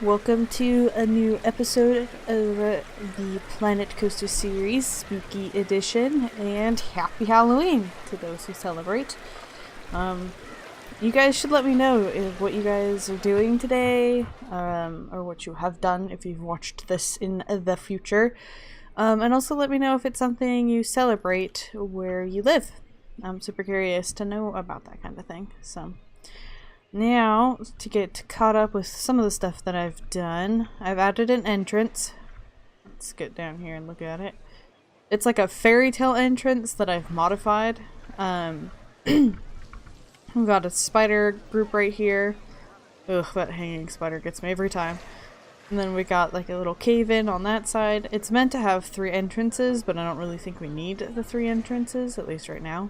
Welcome to a new episode of the Planet Coaster series, Spooky Edition, and Happy Halloween to those who celebrate. You guys should let me know what you guys are doing today, or what you have done if you've watched this in the future. And also let me know if it's something you celebrate where you live. I'm super curious to know about that kind of thing, so... Now, to get caught up with some of the stuff that I've done, I've added an entrance. Let's get down here and look at it. It's like a fairy tale entrance that I've modified. We've got a spider group right here. Ugh, that hanging spider gets me every time. And then we got like a little cave-in on that side. It's meant to have 3 entrances, but I don't really think we need the 3 entrances, at least right now.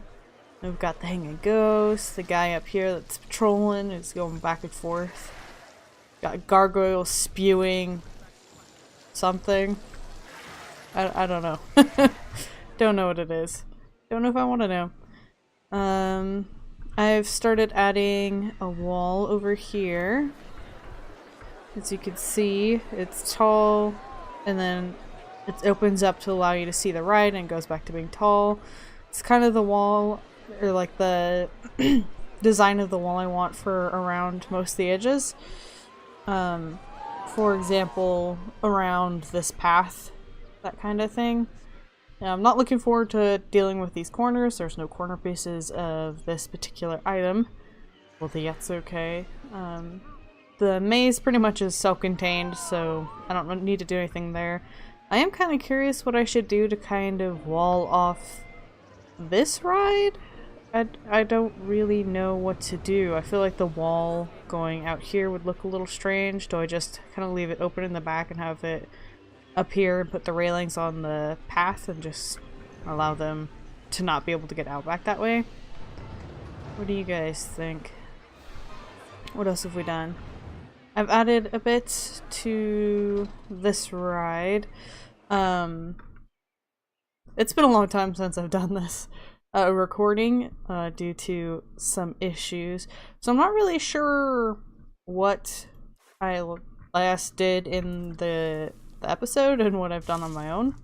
We've got the hanging ghost, the guy up here that's patrolling is going back and forth. Got gargoyles spewing something. I don't know. Don't know what it is. Don't know if I want to know. I've started adding a wall over here. As you can see, it's tall, and then it opens up to allow you to see the ride and goes back to being tall. It's kind of the wall, or like the design of the wall I want for around most of the edges. For example, around this path, that kind of thing. Now, I'm not looking forward to dealing with these corners. There's no corner pieces of this particular item. Well, that's okay. The maze pretty much is self-contained, so I don't need to do anything there. I am kind of curious what I should do to kind of wall off this ride. I don't really know what to do. I feel like the wall going out here would look a little strange. Do I just kind of leave it open in the back and have it up here and put the railings on the path and just allow them to not be able to get out back that way? What do you guys think? What else have we done? I've added a bit to this ride. It's been a long time since I've done this recording due to some issues, so I'm not really sure what I last did in the episode and what I've done on my own.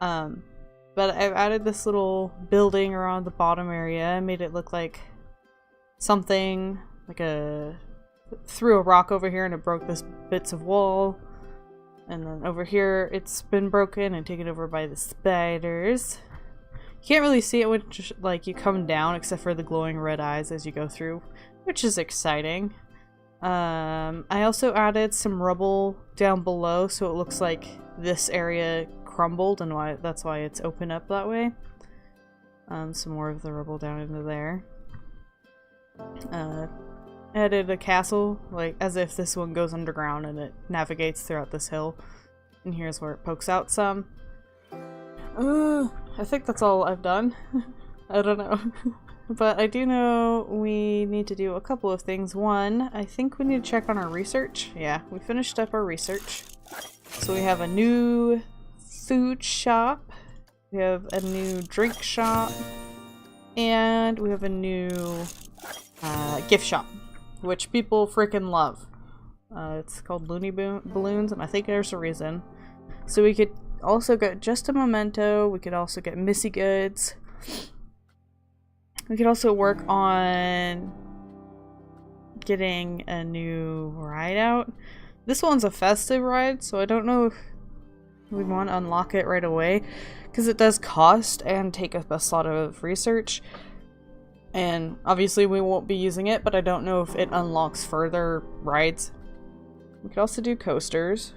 But I've added this little building around the bottom area, made it look like something like threw a rock over here and it broke this bits of wall. And then over here, it's been broken and taken over by the spiders. You can't really see it when like you come down, except for the glowing red eyes as you go through, which is exciting. I also added some rubble down below, so it looks like this area crumbled, and that's why it's open up that way. Some more of the rubble down into there. Added a castle, like as if this one goes underground and it navigates throughout this hill. And here's where it pokes out some. I think that's all I've done. I don't know. But I do know we need to do a couple of things. One, I think we need to check on our research. Yeah, we finished up our research. So we have a new food shop, we have a new drink shop, and we have a new gift shop, which people freaking love. It's called Looney Balloons, and I think there's a reason. So we could also get just a memento, we could also get Missy Goods. We could also work on getting a new ride out. This one's a festive ride, so I don't know if we want to unlock it right away, because it does cost and take up a lot of research. And obviously we won't be using it, but I don't know if it unlocks further rides. We could also do coasters.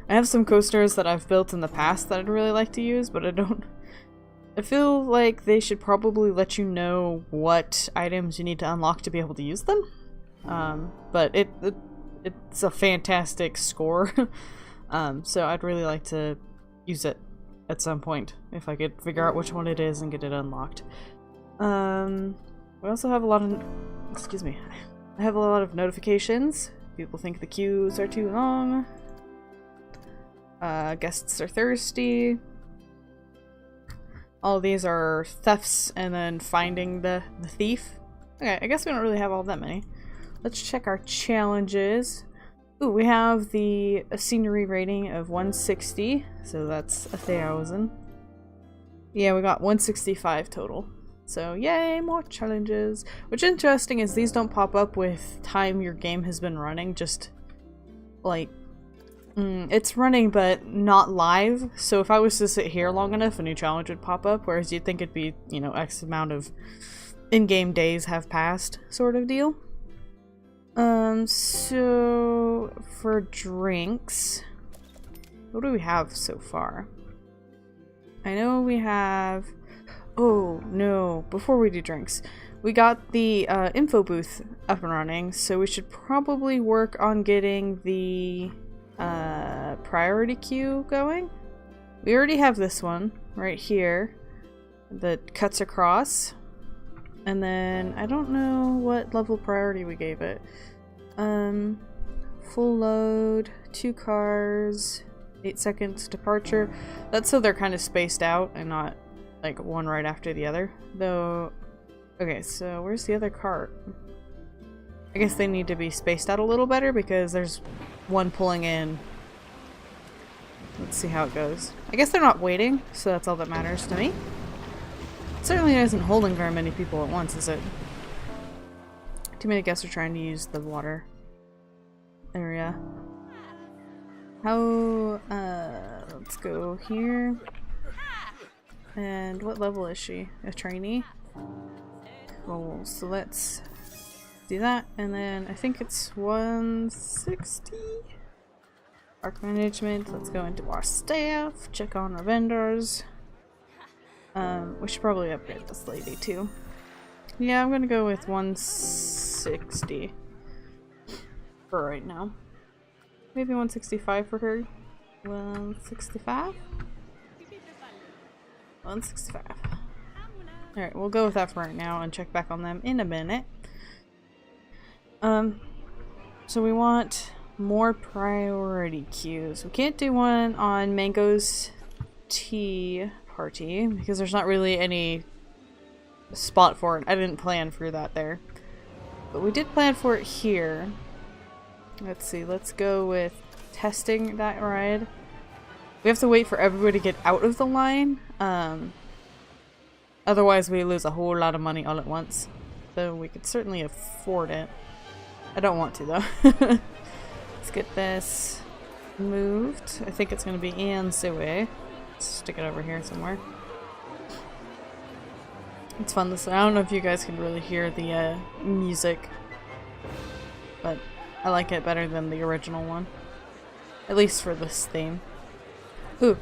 I have some coasters that I've built in the past that I'd really like to use, but I feel like they should probably let you know what items you need to unlock to be able to use them. But it's a fantastic score. So I'd really like to use it at some point, if I could figure out which one it is and get it unlocked. We also have a lot of... Excuse me. I have a lot of notifications. People think the queues are too long. Guests are thirsty. All of these are thefts and then finding the thief. Okay, I guess we don't really have all that many. let's check our challenges. Ooh, we have the scenery rating of 160, so that's 1,000. Yeah, we got 165 total. So yay, more challenges. What's interesting is these don't pop up with time your game has been running, just like it's running but not live. So if I was to sit here long enough, a new challenge would pop up, whereas you'd think it'd be, you know, X amount of in-game days have passed sort of deal. So for drinks, what do we have so far? I know we have, oh no, before we do drinks, we got the info booth up and running, so we should probably work on getting the priority queue going. We already have this one right here that cuts across, and then I don't know what level priority we gave it. Full load, 2 cars, 8 seconds departure. That's so they're kind of spaced out and not like one right after the other. Though, okay, so where's the other cart? I guess they need to be spaced out a little better because there's one pulling in. Let's see how it goes. I guess they're not waiting, so that's all that matters to me. It certainly isn't holding very many people at once, is it? Too many guests are trying to use the water area. How, let's go here. And what level is she? A trainee? Cool, so let's do that, and then I think it's 160? Park management, let's go into our staff, check on our vendors. We should probably upgrade this lady too. Yeah, I'm gonna go with 160 for right now. Maybe 165 for her. 165? 165. Alright, we'll go with that for right now and check back on them in a minute. So we want more priority queues. We can't do one on Mango's tea party because there's not really any spot for it. I didn't plan for that there. But we did plan for it here. Let's see, let's go with testing that ride. We have to wait for everybody to get out of the line. Otherwise we lose a whole lot of money all at once. So we could certainly afford it. I don't want to though. Let's get this moved. I think it's going to be in Suey. Let's stick it over here somewhere. It's fun this. I don't know if you guys can really hear the music, but I like it better than the original one. At least for this theme. Ooh,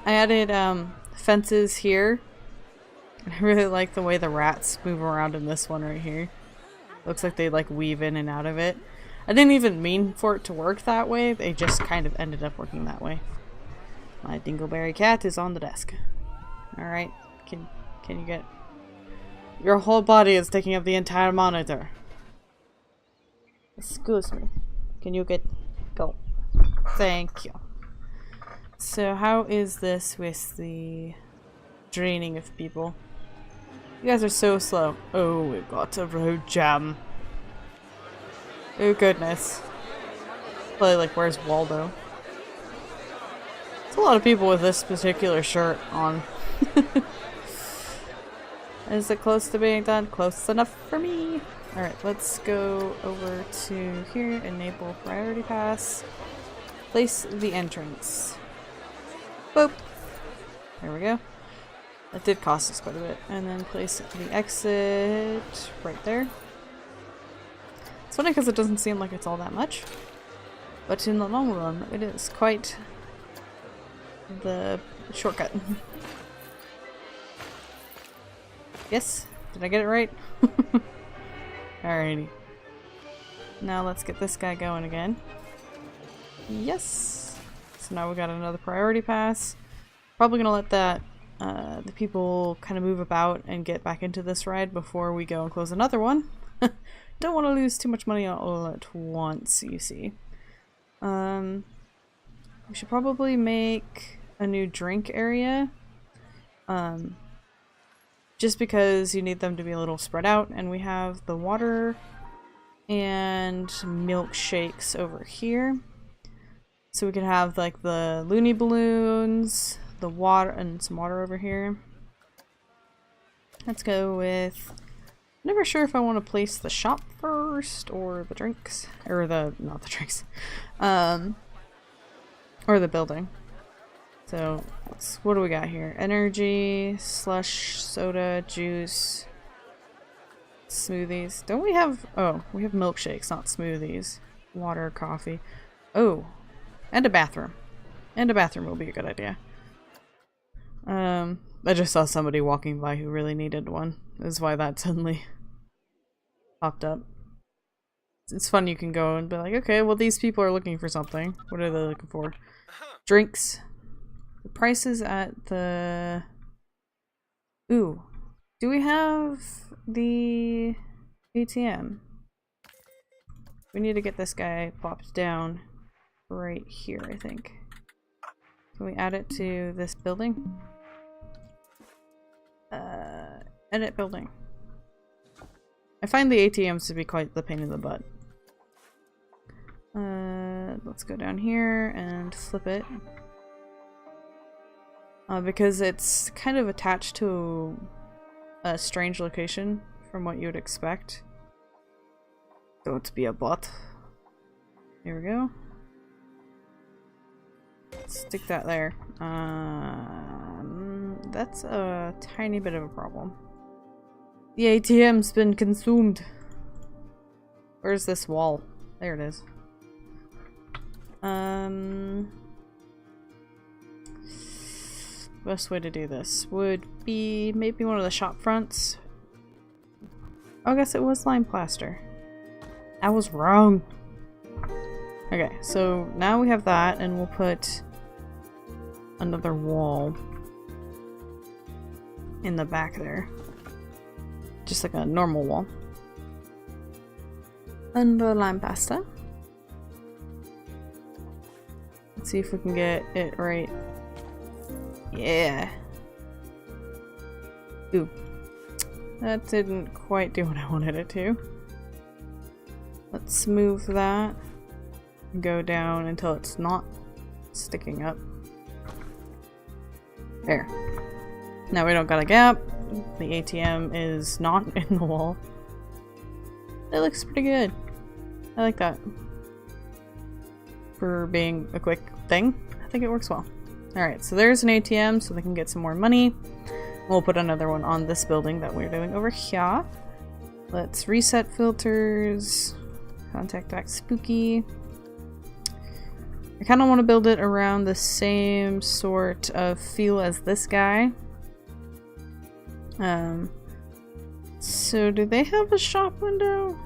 I added fences here. I really like the way the rats move around in this one right here. Looks like they like weave in and out of it. I didn't even mean for it to work that way. They just kind of ended up working that way. My dingleberry cat is on the desk. Alright, can you get... Your whole body is taking up the entire monitor. Excuse me. Can you get... Go. Thank you. So how is this with the draining of people? You guys are so slow. Oh, we've got a road jam. Oh goodness. Probably like, where's Waldo? There's a lot of people with this particular shirt on. Is it close to being done? Close enough for me. Alright, let's go over to here. Enable priority pass. Place the entrance. Boop. There we go. That did cost us quite a bit. And then place the exit right there. It's funny because it doesn't seem like it's all that much. But in the long run, it is quite the shortcut. Yes? Did I get it right? Alrighty. Now let's get this guy going again. Yes! So now we got another priority pass. Probably gonna let that the people kind of move about and get back into this ride before we go and close another one. Don't want to lose too much money all at once, you see. We should probably make a new drink area. Just because you need them to be a little spread out, and we have the water and milkshakes over here. So we could have like the loony balloons, the water, and some water over here. Let's go with... Never sure if I want to place the shop first or the drinks. Or the... not the drinks. Or the building. So, what do we got here? Energy, slush, soda, juice, smoothies. Don't we have... oh, we have milkshakes, not smoothies. Water, coffee. Oh, and a bathroom. And a bathroom will be a good idea. I just saw somebody walking by who really needed one. That's why that suddenly popped up. It's fun, you can go and be like, okay, well these people are looking for something. What are they looking for? Drinks. The prices at the... ooh. Do we have the ATM? We need to get this guy plopped down right here, I think. Can we add it to this building? Edit building. I find the ATMs to be quite the pain in the butt. Let's go down here and flip it. Because it's kind of attached to a strange location from what you would expect. Don't be a bot. Here we go. Stick that there. That's a tiny bit of a problem. The ATM's been consumed. Where's this wall? There it is. Best way to do this would be maybe one of the shop fronts. Oh, I guess it was lime plaster. I was wrong. Okay, so now we have that, and we'll put another wall in the back there. Just like a normal wall. Under lime pasta. Let's see if we can get it right. Yeah. Ooh. That didn't quite do what I wanted it to. Let's move that. Go down until it's not sticking up. There. Now we don't got a gap. The ATM is not in the wall. It looks pretty good. I like that. For being a quick thing, I think it works well. Alright, so there's an ATM so they can get some more money. We'll put another one on this building that we're doing over here. Let's reset filters. Contact back spooky. I kind of want to build it around the same sort of feel as this guy. So do they have a shop window?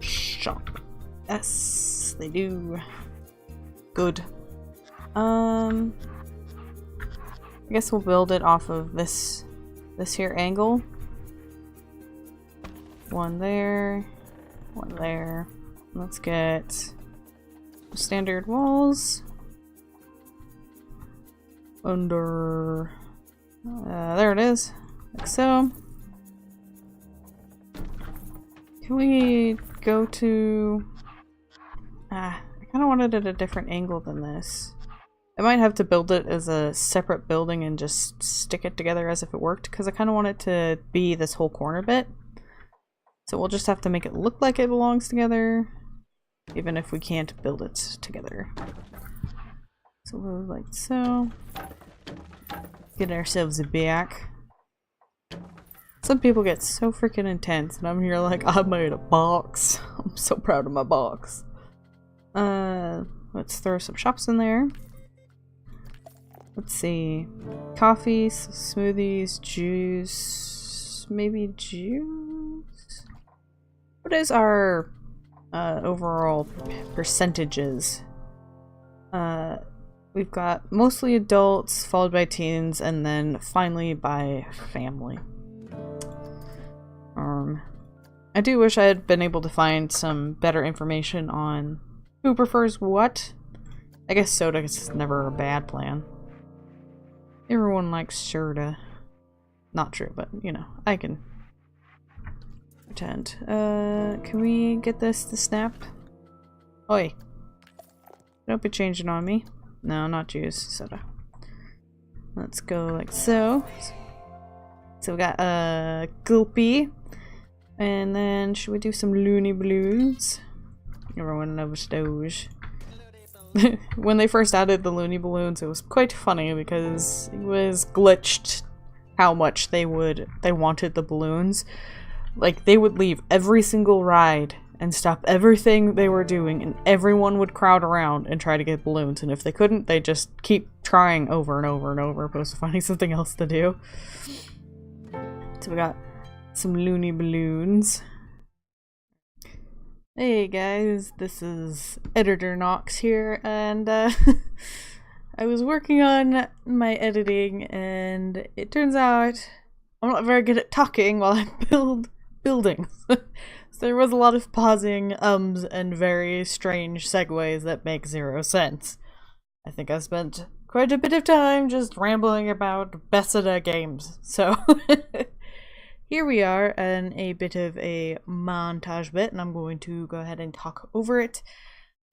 Shop. Yes, they do. Good. I guess we'll build it off of this here angle. One there, one there. Let's get standard walls. Under there it is. Like so. Can we go to I kinda wanted it at a different angle than this. I might have to build it as a separate building and just stick it together as if it worked, because I kind of want it to be this whole corner bit. So we'll just have to make it look like it belongs together, even if we can't build it together. So we'll like so. Get ourselves a back. Some people get so freaking intense, and I'm here like, I made a box. I'm so proud of my box. Let's throw some shops in there. Let's see. Coffee, smoothies, juice, maybe juice? What is our overall percentages? We've got mostly adults, followed by teens, and then finally by family. I do wish I had been able to find some better information on who prefers what. I guess soda is never a bad plan. Everyone likes soda. Not true, but you know, I can tent. Can we get this to snap? Oi. Don't be changing on me. No, not juice. Soda. Let's go like so. So we got Gulpy. And then should we do some loony balloons? Everyone loves those. When they first added the loony balloons, it was quite funny because it was glitched how much they wanted the balloons. Like, they would leave every single ride and stop everything they were doing, and everyone would crowd around and try to get balloons, and if they couldn't, they'd just keep trying over and over and over, opposed to finding something else to do. So we got some loony balloons. Hey guys, this is Editor Nox here, and I was working on my editing, and it turns out I'm not very good at talking while I build buildings. So there was a lot of pausing, and very strange segues that make zero sense. I think I spent quite a bit of time just rambling about Bethesda games, so here we are in a bit of a montage bit, and I'm going to go ahead and talk over it.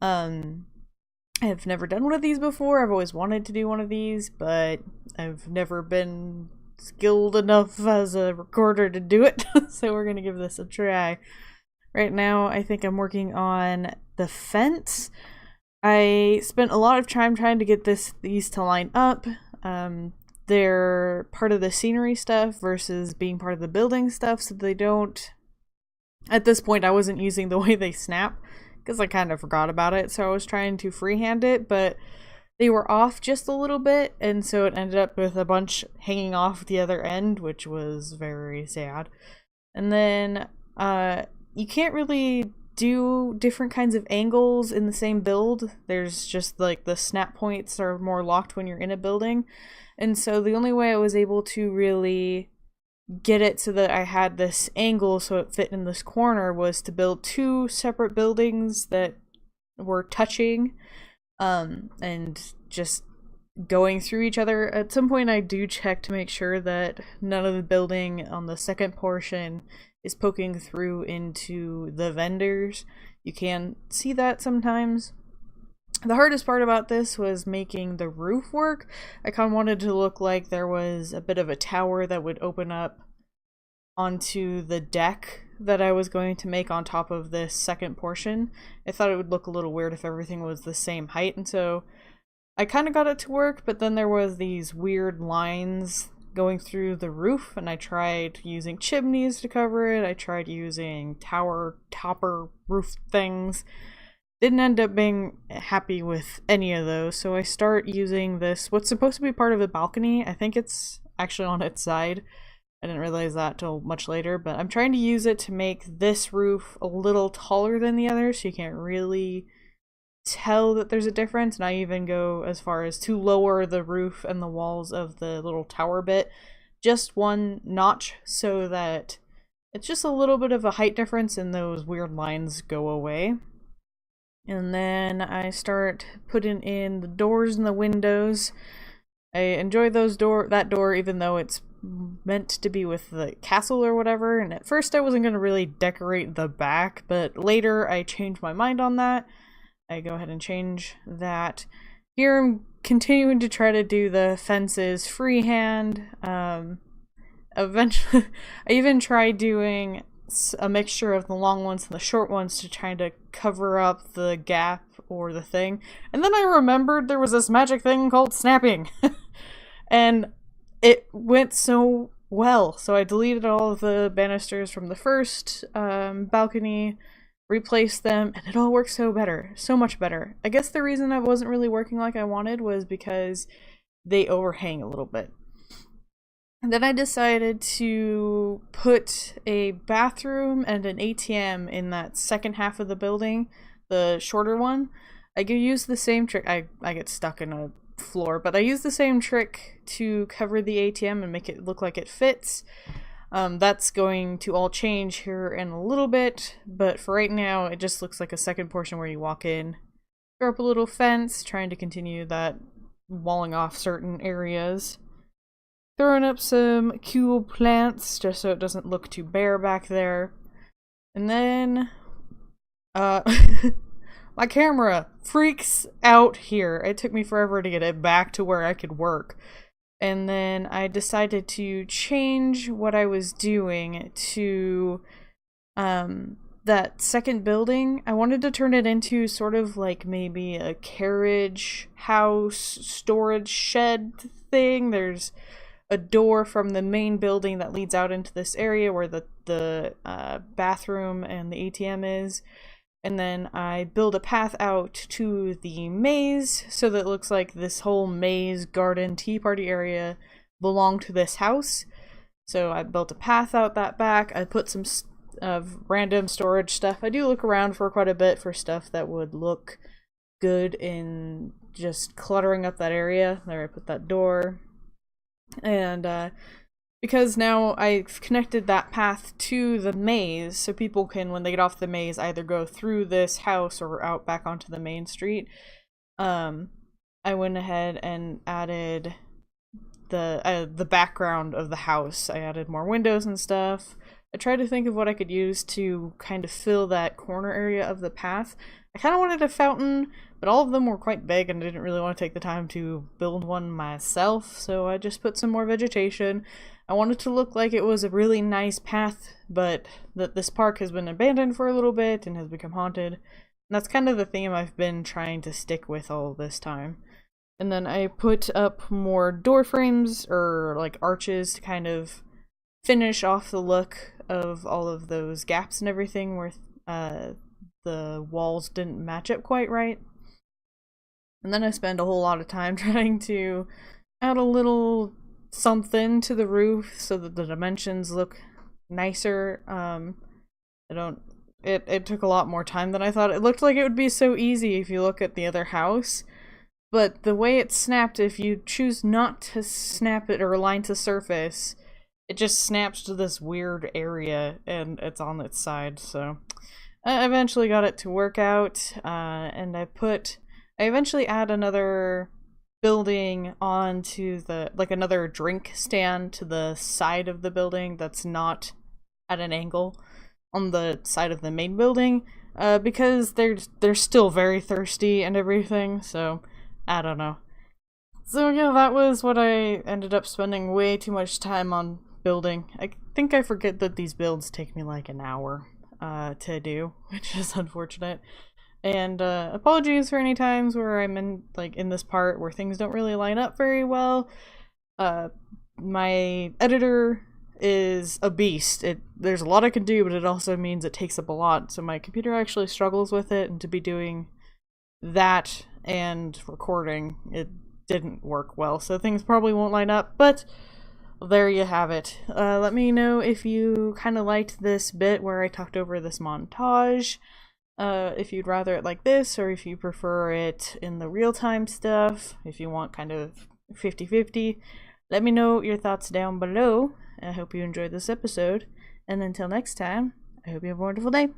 I've never done one of these before. I've always wanted to do one of these, but I've never been skilled enough as a recorder to do it, so we're gonna give this a try. Right now, I think I'm working on the fence. I spent a lot of time trying to get these to line up. They're part of the scenery stuff versus being part of the building stuff, so they don't... At this point, I wasn't using the way they snap, because I kind of forgot about it, so I was trying to freehand it, but they were off just a little bit, and so it ended up with a bunch hanging off the other end, which was very sad. And then, you can't really do different kinds of angles in the same build. There's just, like, the snap points are more locked when you're in a building. And so the only way I was able to really get it so that I had this angle so it fit in this corner was to build two separate buildings that were touching, and just going through each other. At some point I do check to make sure that none of the building on the second portion is poking through into the vendors. You can see that sometimes. The hardest part about this was making the roof work. I kind of wanted to look like there was a bit of a tower that would open up onto the deck that I was going to make on top of this second portion. I thought it would look a little weird if everything was the same height, and so I kind of got it to work, but then there was these weird lines going through the roof, and I tried using chimneys to cover it. I tried using tower topper roof things. Didn't end up being happy with any of those, so I start using this, what's supposed to be part of a balcony. I think it's actually on its side. I didn't realize that till much later, but I'm trying to use it to make this roof a little taller than the others, so you can't really tell that there's a difference. And I even go as far as to lower the roof and the walls of the little tower bit just one notch so that it's just a little bit of a height difference and those weird lines go away. And then I start putting in the doors and the windows. I enjoy that door even though it's meant to be with the castle or whatever, and at first I wasn't going to really decorate the back, but later I changed my mind on that. I go ahead and change that. Here I'm continuing to try to do the fences freehand. Eventually I even tried doing a mixture of the long ones and the short ones to try to cover up the gap or the thing, and then I remembered there was this magic thing called snapping and it went so well, so I deleted all of the banisters from the first balcony, replaced them, and it all works so much better. I guess the reason I wasn't really working like I wanted was because they overhang a little bit. And then I decided to put a bathroom and an ATM in that second half of the building, the shorter one. I could use the same trick. I get stuck in a floor, but I use the same trick to cover the ATM and make it look like it fits. That's going to all change here in a little bit, but for right now it just looks like a second portion where you walk in, throw up a little fence, trying to continue that walling off certain areas, throwing up some cool plants just so it doesn't look too bare back there. And then, uh, my camera freaks out here. It took me forever to get it back to where I could work. And then I decided to change what I was doing to, that second building. I wanted to turn it into sort of like maybe a carriage house storage shed thing. There's a door from the main building that leads out into this area where the bathroom and the ATM is. And then I build a path out to the maze so that it looks like this whole maze, garden, tea party area belonged to this house. So I built a path out that back. I put some random storage stuff. I do look around for quite a bit for stuff that would look good in just cluttering up that area. There, I put that door. And because now I've connected that path to the maze, so people can, when they get off the maze, either go through this house or out back onto the main street. I went ahead and added the background of the house. I added more windows and stuff. I tried to think of what I could use to kind of fill that corner area of the path. I kind of wanted a fountain, but all of them were quite big and I didn't really want to take the time to build one myself, so I just put some more vegetation. I wanted to look like it was a really nice path, but that this park has been abandoned for a little bit and has become haunted. And that's kind of the theme I've been trying to stick with all this time. And then I put up more door frames, or like arches, to kind of finish off the look of all of those gaps and everything where the walls didn't match up quite right. And then I spend a whole lot of time trying to add a little something to the roof so that the dimensions look nicer. It took a lot more time than I thought. It looked like it would be so easy if you look at the other house, but the way it snapped, if you choose not to snap it or align to surface, it just snaps to this weird area and it's on its side. So I eventually got it to work out, and I eventually add another building onto another drink stand to the side of the building that's not at an angle on the side of the main building, because they're still very thirsty and everything, so I don't know. So yeah, that was what I ended up spending way too much time on building. I think I forget that these builds take me like an hour to do, which is unfortunate. And apologies for any times where I'm in this part where things don't really line up very well. My editor is a beast. There's a lot I can do, but it also means it takes up a lot. So my computer actually struggles with it, and to be doing that and recording, it didn't work well. So things probably won't line up, but there you have it. Let me know if you kind of liked this bit where I talked over this montage. If you'd rather it like this, or if you prefer it in the real-time stuff, if you want kind of 50-50, let me know your thoughts down below. I hope you enjoyed this episode, and until next time, I hope you have a wonderful day.